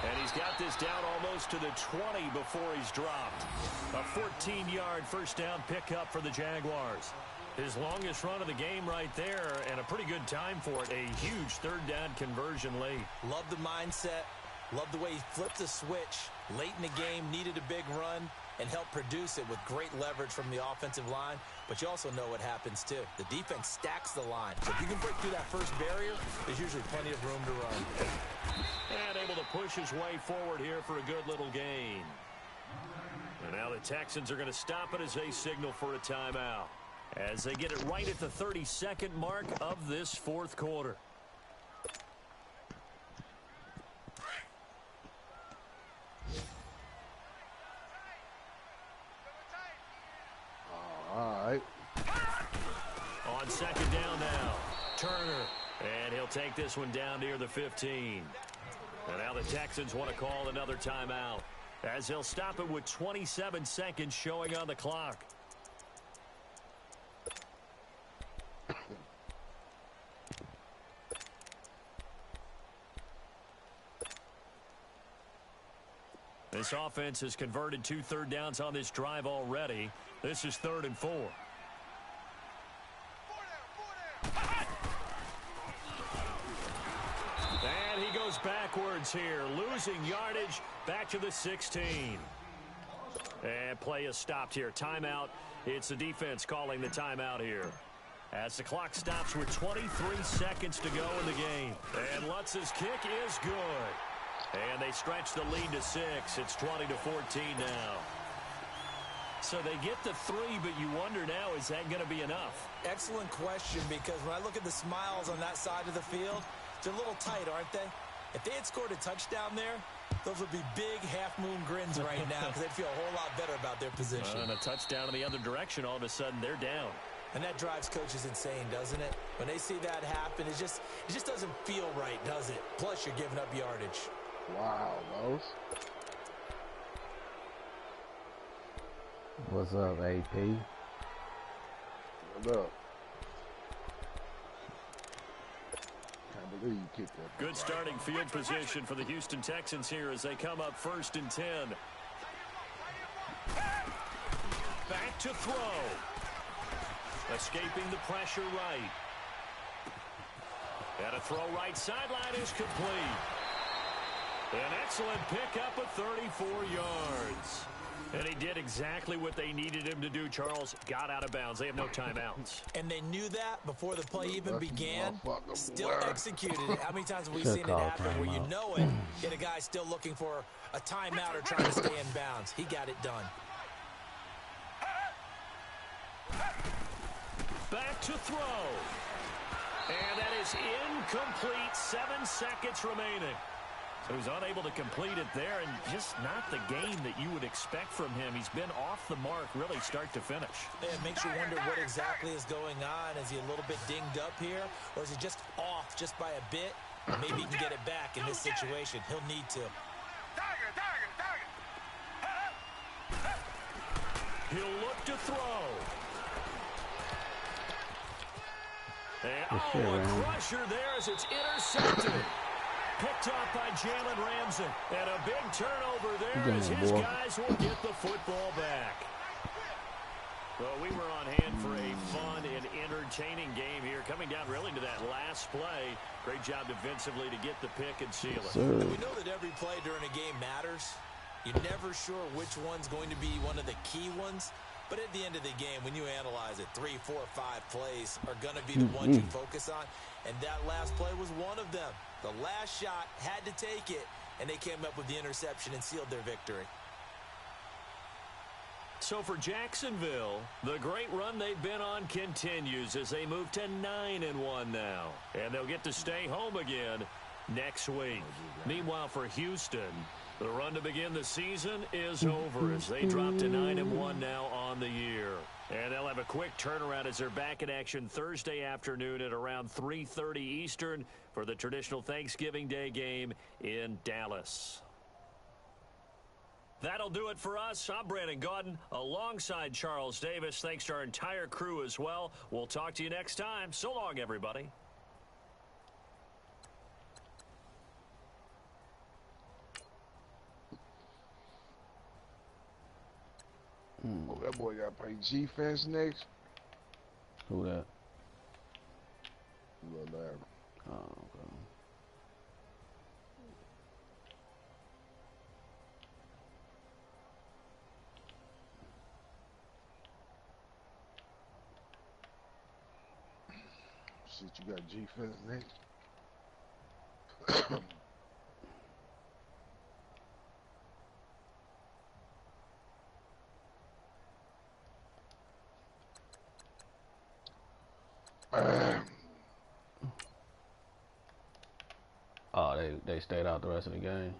And he's got this down almost to the 20 before he's dropped. A 14-yard first down pickup for the Jaguars. His longest run of the game right there, and a pretty good time for it. A huge third down conversion late. Love the mindset. Love the way he flipped the switch. Late in the game, needed a big run. and help produce it with great leverage from the offensive line. But you also know what happens, too. The defense stacks the line. So if you can break through that first barrier, there's usually plenty of room to run. And able to push his way forward here for a good little gain. And now the Texans are going to stop it as they signal for a timeout, as they get it right at the 32nd mark of this fourth quarter. All right. On second down now, Turner. And he'll take this one down near the 15. And now the Texans want to call another timeout, as they'll stop it with 27 seconds showing on the clock. This offense has converted 2 third downs on this drive already. This is 3rd and 4. And he goes backwards here, losing yardage back to the 16. And play is stopped here. Timeout. It's the defense calling the timeout here, as the clock stops with 23 seconds to go in the game. And Lutz's kick is good. And they stretch the lead to 6. It's 20-14 now. So they get the 3, but you wonder now, is that going to be enough? Excellent question, because when I look at the smiles on that side of the field, they're a little tight, aren't they? If they had scored a touchdown there, those would be big half-moon grins right now, because they'd feel a whole lot better about their position. And a touchdown in the other direction, all of a sudden they're down. And that drives coaches insane, doesn't it? When they see that happen, it just doesn't feel right, does it? Plus, you're giving up yardage. Wow, Los. What's up, AP? What up? Can't believe you kicked that. Good starting field position for the Houston Texans here as they come up 1st and 10. Back to throw. Escaping the pressure right. And a throw right sideline is complete. An excellent pickup of 34 yards. And he did exactly what they needed him to do, Charles. Got out of bounds. They have no timeouts. And they knew that before the play even began. Still executed it. How many times have we Should seen it call happen where you timeout. know it, get a guy still looking for a timeout or trying to stay in bounds? He got it done. Back to throw. And that is incomplete. 7 seconds remaining. So he's unable to complete it there, and just not the game that you would expect from him. He's been off the mark really start to finish. It makes you wonder what exactly is going on. Is he a little bit dinged up here, or is he just off just by a bit? Maybe he can get it back in this situation. He'll need to. He'll look to throw. And, a crusher there as it's intercepted. Picked up by Jalen Ramsey. And a big turnover there as his guys will get the football back. Well, we were on hand for a fun and entertaining game here. Coming down really to that last play. Great job defensively to get the pick and seal it. And we know that every play during a game matters. You're never sure which one's going to be one of the key ones. But at the end of the game, when you analyze it, 3, 4, 5 plays are going to be the ones you focus on. And that last play was one of them. The last shot had to take it, and they came up with the interception and sealed their victory. So for Jacksonville, the great run they've been on continues as they move to 9-1 now. And they'll get to stay home again next week. Meanwhile, for Houston, the run to begin the season is over as they drop to 9-1 now on the year. And they'll have a quick turnaround as they're back in action Thursday afternoon at around 3:30 Eastern for the traditional Thanksgiving Day game in Dallas. That'll do it for us. I'm Brandon Gaudin alongside Charles Davis. Thanks to our entire crew as well. We'll talk to you next time. So long, everybody. Oh, that boy got to play G-Fence next. Who that? Little Larry. Oh, okay. Shit, you got defense next. Oh, they stayed out the rest of the game.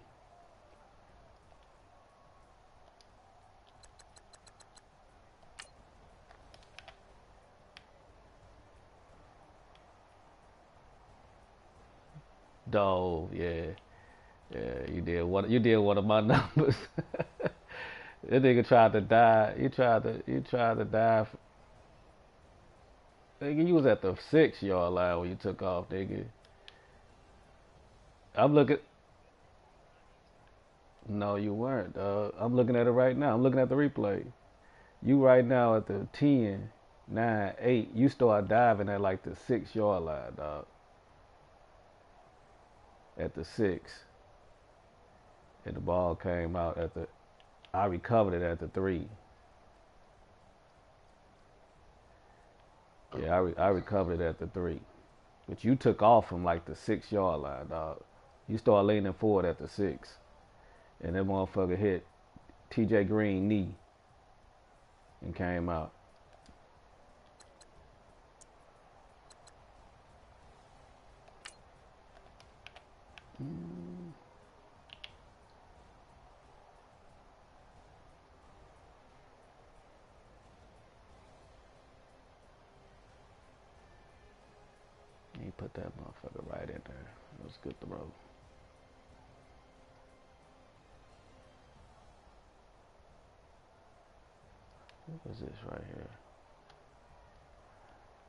Dove, yeah. Yeah, you did one of my numbers. That nigga tried to die. You tried to die. Nigga, you was at the 6 yard line when you took off, nigga. I'm looking. No, you weren't, dog. I'm looking at it right now. I'm looking at the replay. You right now at the 10, 9, 8. You start diving at like the 6 yard line, dog. At the 6. And the ball came out at the. I recovered it at the 3. Yeah, I recovered it at the 3. But you took off from like the 6 yard line, dog. You start leaning forward at the 6. And that motherfucker hit TJ Green knee and came out. He put that motherfucker right in there. It was good throw. What is this right here?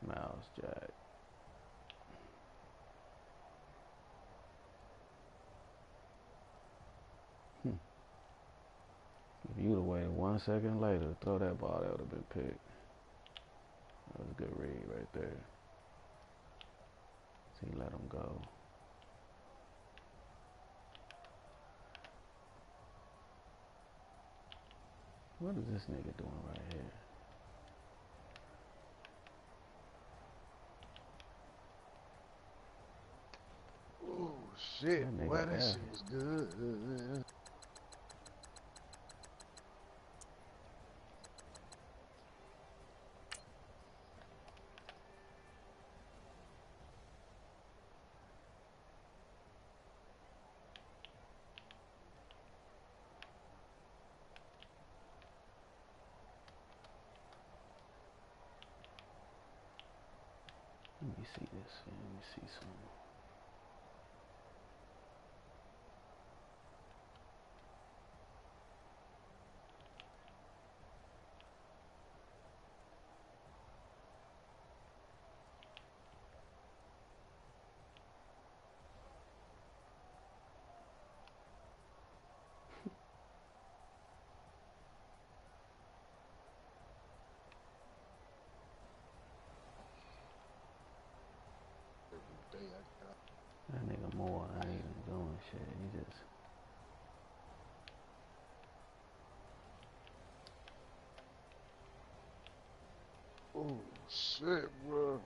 Miles Jack. If you would have waited 1 second later to throw that ball, that would have been picked. That was a good read right there. So he let him go. What is this nigga doing right here? Oh shit, boy, that shit was good. Let me see this. Let me see something. That nigga Moore ain't even doing shit. He just. Oh shit, bro.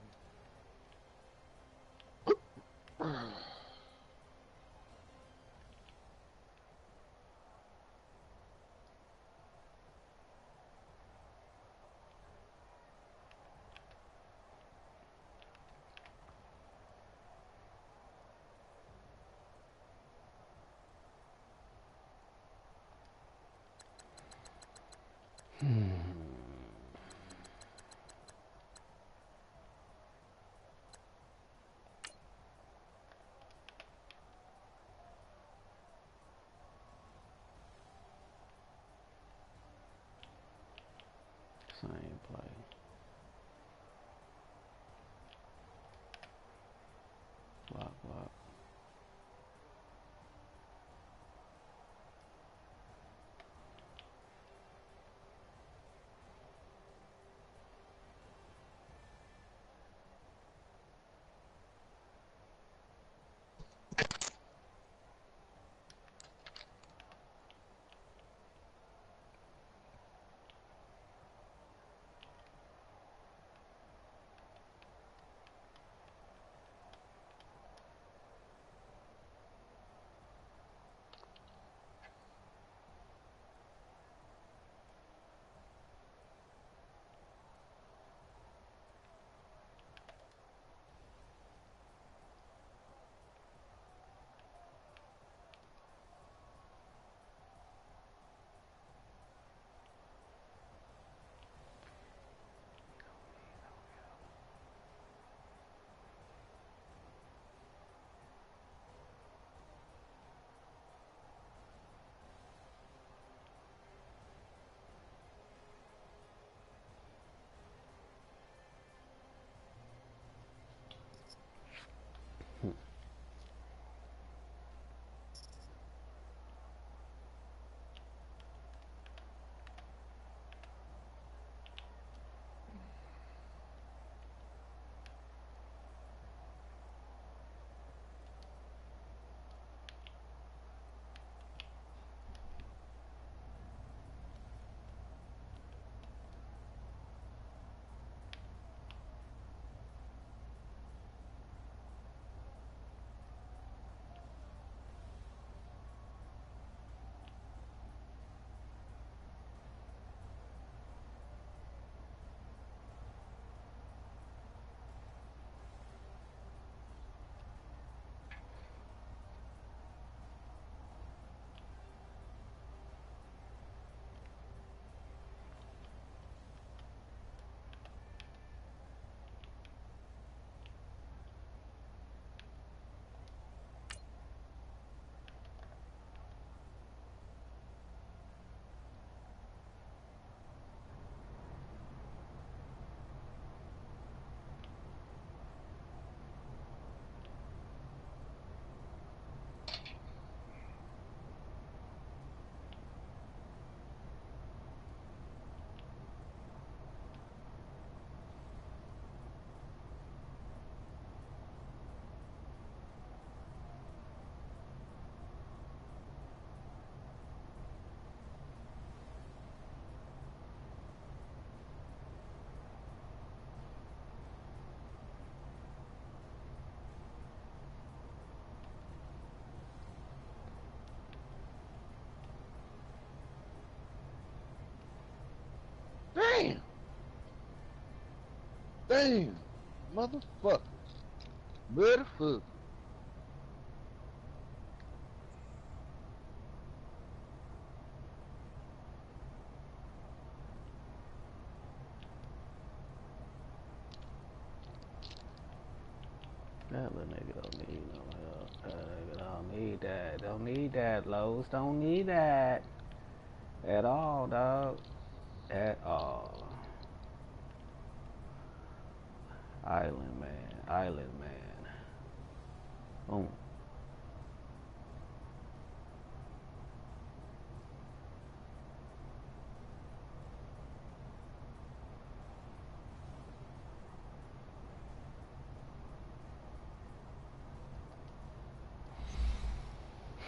Same play. Block. Damn, motherfucker. Motherfucker. That little nigga don't need no help. That nigga don't need that. Don't need that, Lowe's. Don't need that. At all, dog. At all. Island man. Island man. Boom.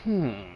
Hmm.